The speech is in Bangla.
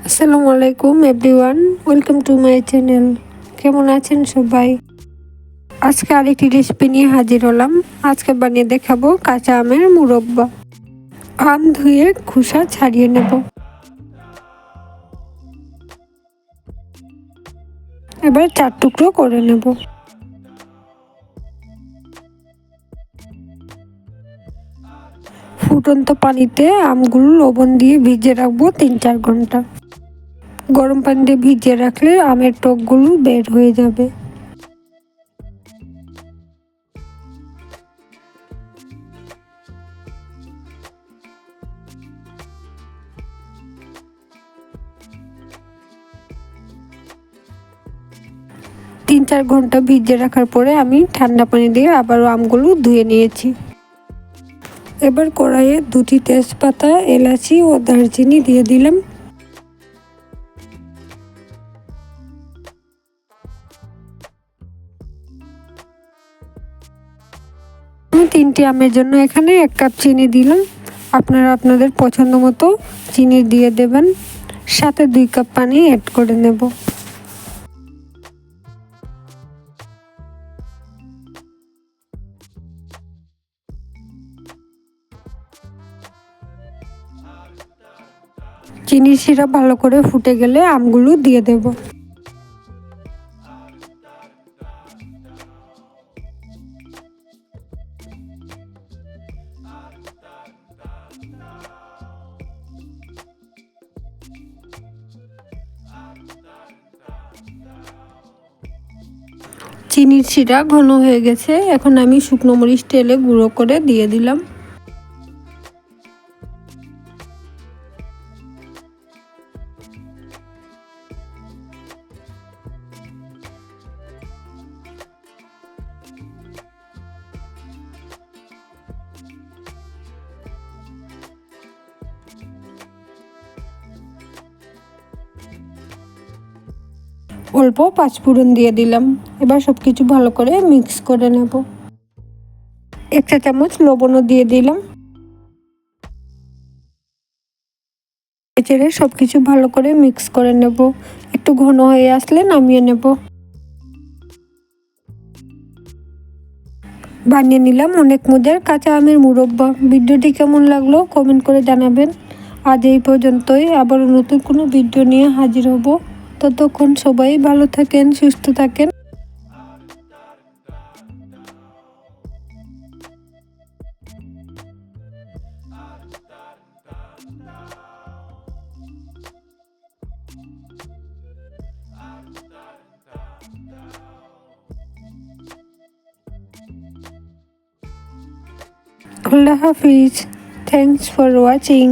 আসসালামু আলাইকুম everyone, welcome to my channel. কেমন আছেন সবাই? আজকে আরেকটি রেসিপি নিয়ে হাজির হলাম। আজকে বানিয়ে দেখাবো কাঁচা আমের মুরব্বা। আম ধুয়ে খোসা ছাড়িয়ে নেব। এবার 4 টুকরো করে নেব। ফুটন্ত পানিতে আমগুলো লবণ দিয়ে ভিজিয়ে রাখবো 3-4 ঘন্টা। গরম পানিতে ভিজিয়ে রাখলে আমের টকগুলো বের হয়ে যাবে। তিন 4 ঘন্টা ভিজিয়ে রাখার পরে আমি ঠান্ডা পানি দিয়ে আবারও আমগুলো ধুয়ে নিয়েছি। এবার কড়াইয়ে 2টি তেজপাতা, এলাচি ও দারচিনি দিয়ে দিলাম। আমি 3টি আমের জন্য এখানে 1 কাপ চিনি দিলাম। আপনারা আপনাদের পছন্দ মতো চিনি দিয়ে দেবেন। সাথে 2 কাপ পানি অ্যাড করে নেব। চিনির সিরাপ ভালো করে ফুটে গেলে আমগুলো দিয়ে দেব। চিনির শিরা ঘন হয়ে গেছে। এখন আমি শুকনো মরিচ তেলে গুঁড়ো করে দিয়ে দিলাম। অল্প 5 ফোড়ন দিয়ে দিলাম। এবার সবকিছু ভালো করে মিক্স করে নেব। 1 চা চামচ লবণও দিয়ে দিলাম। এছাড়া সবকিছু ভালো করে মিক্স করে নেব। একটু ঘন হয়ে আসলে নামিয়ে নেব। বানিয়ে নিলাম অনেক মজার কাঁচা আমের মুরব্বা। ভিডিওটি কেমন লাগলো কমেন্ট করে জানাবেন। আজ এই পর্যন্তই। আবারও নতুন কোনো ভিডিও নিয়ে হাজির হব। ততক্ষণ সবাই ভালো থাকেন, সুস্থ থাকেন। আল্লাহ হাফিজ। Thanks for watching.